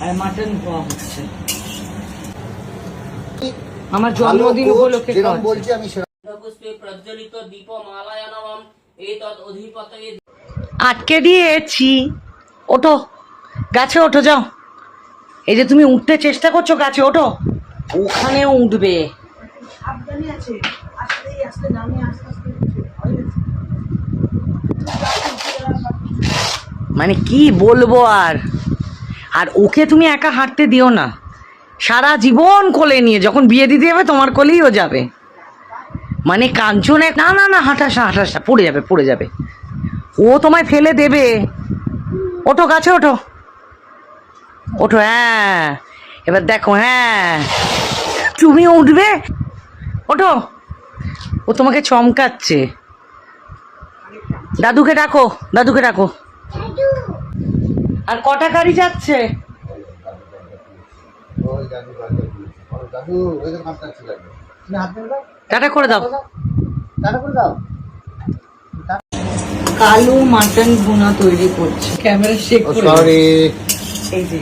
আর mutton ধোয়া হচ্ছে। আমার জন্মদিন উপলক্ষে বলছি আমি প্রজ্বলিত দীপমালায়ানম এতদ অধিপতয়ে। আটকে দিয়েছি। ওঠো, গাছে ওঠো, যাও। এই যে তুমি উঠতে চেষ্টা করছো, গাছে ওঠো, ওখানেও উঠবে। মানে কি বলবো আর। আর ওকে তুমি একা হাঁটতে দিও না, সারা জীবন কোলে নিয়ে, যখন বিয়ে দিতে যাবে তোমার কোলেই ও যাবে। মানে কাঞ্চন না না না, হাঁটাসা হাঁটাসা, পড়ে যাবে পড়ে যাবে, ও তোমায় ফেলে দেবে। ওঠো, গাছে ওঠো, ওঠো। হ্যাঁ, এবার দেখো। হ্যাঁ, তুমিও উঠবে, ওঠো। ও তোমাকে চমকাচ্ছে। দাদুকে ডাকো, দাদুকে ডাকো। আর কটা গাড়ি যাচ্ছে? টাটা করে দাও। কালো মাটন ভুনা তৈরি করছে, ক্যামেরা শেক করে। এই যে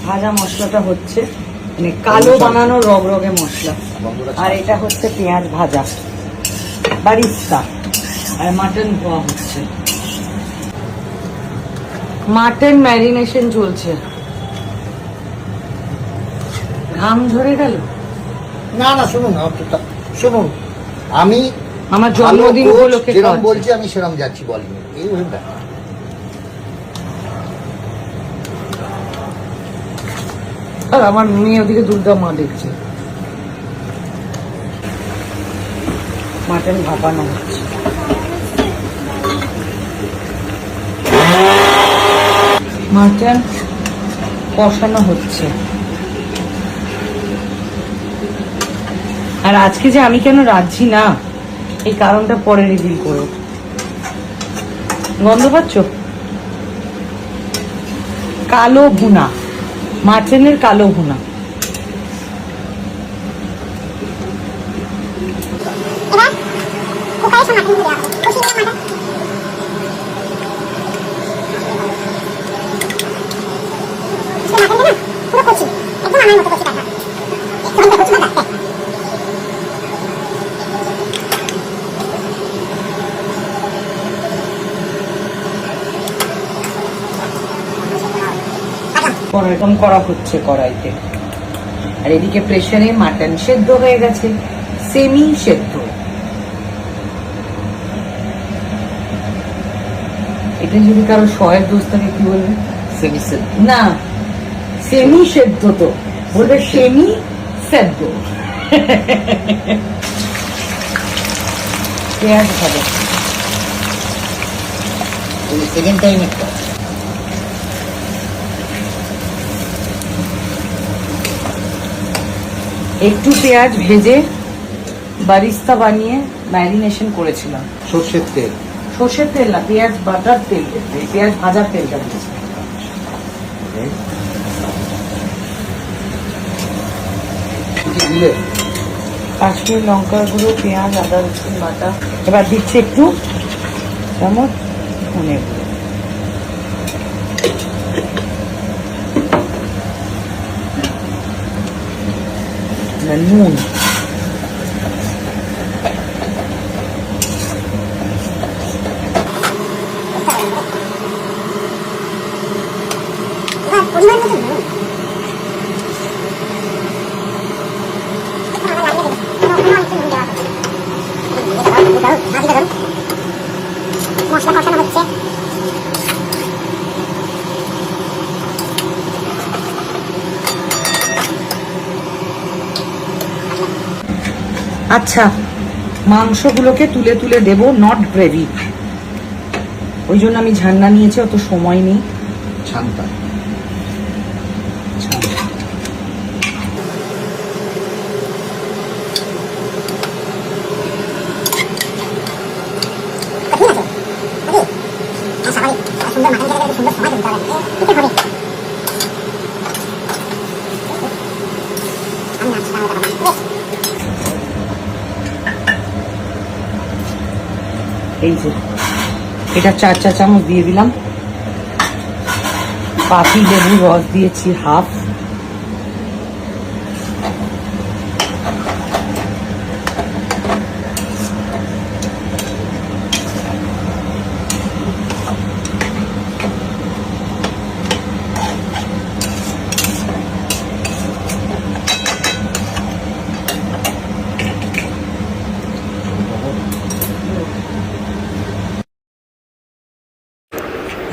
ভাজা মশলাটা হচ্ছে, মানে কালো বানানো রগরগে মশলা। আর এটা হচ্ছে পেঁয়াজ ভাজা, বারিস্তা। আর মাটন ধোয়া হচ্ছে, মাটন ম্যারিনেশন চলছে। ঘাম ধরে গেল। না না, শুনুন শুনুন, আমি আমার জন্মদিন উপলক্ষে যেরকম বলছি আমি সেরকম যাচ্ছি, বলিনি। এই ব্যাপার। আর আমার মেয়ে ওদিকে দুর্গা মা দেখছে। মাটন ভাপানো হচ্ছে, মাটন কষানো হচ্ছে। আর আজকে যে আমি কেন রাঁধছি না, এই কারণটা পরে রিভিল করো। গন্ধ পাচ্ছ? কালো ভুনা, মাটনের কালো ভুনা। এরকম করা হচ্ছে কড়াইতে। আর এদিকে প্রেসারে মাটন সেদ্ধ হয়ে গেছে, সেমি সেদ্ধ। এটা যদি কারো শয়ের দোষ থাকে কি বলবে? সেমি সেদ্ধ না, সেমি সেদ্ধ তো বলবে সেমি সেদ্ধ। পেঁয়াজ ভাজা সেকেন্ড টাইম একটা। একটু পেঁয়াজ ভেজে বারিস্তা বানিয়ে ম্যারিনেশন করেছিলাম। সর্ষের তেল, সর্ষের তেল না, পেঁয়াজ বাটার তেল, পেঁয়াজ ভাজার তেলটা দিয়েছি। দিলে কাশ্মীর লঙ্কার গুঁড়ো, পেঁয়াজ, আদা রসুন বাটা। এবার দিচ্ছি একটু চামচ ধনে গুঁড়ো। নুন, মশলা কষানো হচ্ছে। আচ্ছা, মাংসগুলোকে তুলে তুলে দেব, নট গ্রেভি। ওই জন্য আমি ঝান্না নিয়েছি, অত সময় নেই। ছান্তা এই যে এটা 4 চা চামচ দিয়ে দিলাম। পাতি লেবুর রস দিয়েছি হাফ,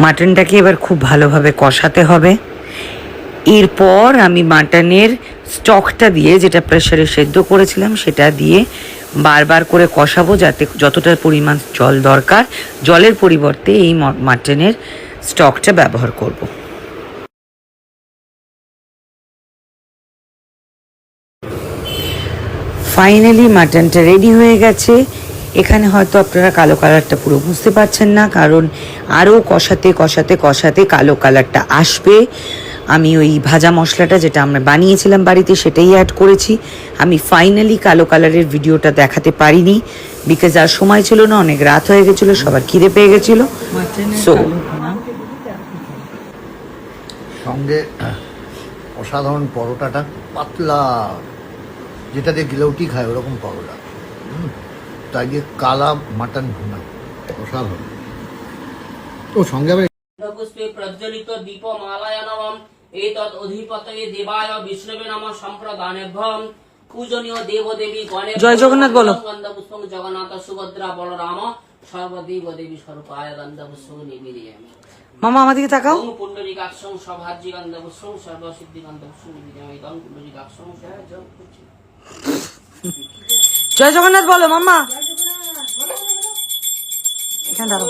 মাটনটাকে এবার খুব ভালোভাবে কষাতে হবে। এরপর আমি মাটনের স্টকটা দিয়ে, যেটা প্রেসারে সেদ্ধ করেছিলাম, সেটা দিয়ে বারবার করে কষাবো, যাতে যতটা পরিমাণ জল দরকার, জলের পরিবর্তে এই মাটনের স্টকটা ব্যবহার করব। ফাইনালি মাটনটা রেডি হয়ে গেছে। এখানে হয়তো আপনারা কালো কালারটা পুরো বুঝতে পারছেন না, কারণ আরও কষাতে কষাতে কষাতে কালো কালারটা আসবে। আমি ওই ভাজা মশলাটা যেটা আমরা বানিয়েছিলাম বাড়িতে সেটাই অ্যাড করেছি। আমি ফাইনালি কালো কালারের ভিডিওটা দেখাতে পারিনি, বিকজ আর সময় ছিল না, অনেক রাত হয়ে গেছিলো, সবার খিদে পেয়ে গেছিলো। সো সঙ্গে অসাধারণ পরোটাটা, পাতলা, যেটা দিয়ে গিলৌটি খায় ওরকম পরোটা, তাই দিয়ে কালা মাটন ভুনা, অসাধারণ। ও সঙ্গে আবার পুষ্পে প্রজ্বলিত দীপমালায় নমঃ। এতৎ অধিপতয়ে দেবায় বিষ্ণবে নমঃ সম্প্রদানেভ্যং। পূজনীয় দেবদেবী গণে জয় জগন্নাথ বলো। গন্ধপুষ্পং জগন্নাথ সুভদ্রা বলরাম সর্বদেব দেবী স্বরূপায় গন্ধপুষ্পং নিবেদয়ামি। মামা আমাদেরকে তাকাও। ওম পুণ্ডরীকাক্ষং সভাজ্যি গন্ধপুষ্পং সর্বসিদ্ধি গন্ধপুষ্পং নিবেদয়ামি। ওম পুণ্ডরীকাক্ষং জয় জগন্নাথ বলো মাম্মা। এখানে দাঁড়াও।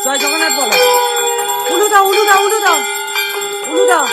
জয় জগন্নাথ বলো। উলু দাও, উলু দাও, উলু দাও, উলু দাও।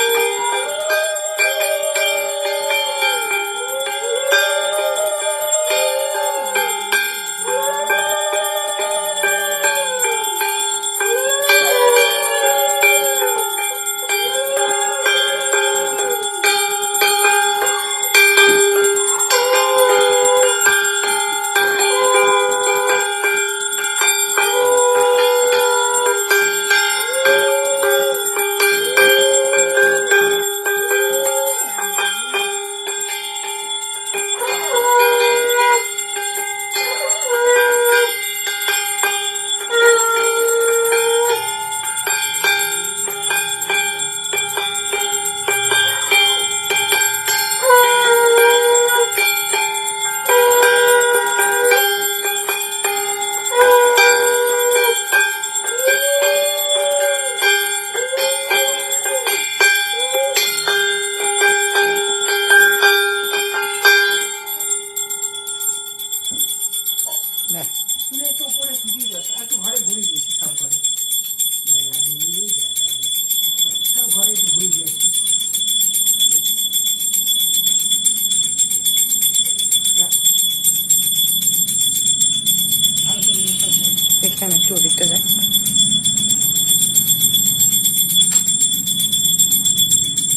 এখানে একটু ওদিকটা যাই।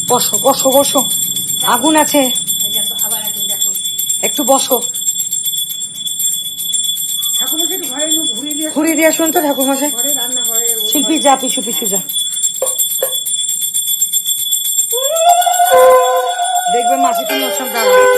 বসো বসো বসো, আগুন আছে, একটু বসো। ঘুরিয়ে দিয়ে আসুন তো ঠাকুর মশাই। শিল্পী যা, পিছু পিছু যা, দেখবে মাসি তুমি ওর সব দাঁড়াও।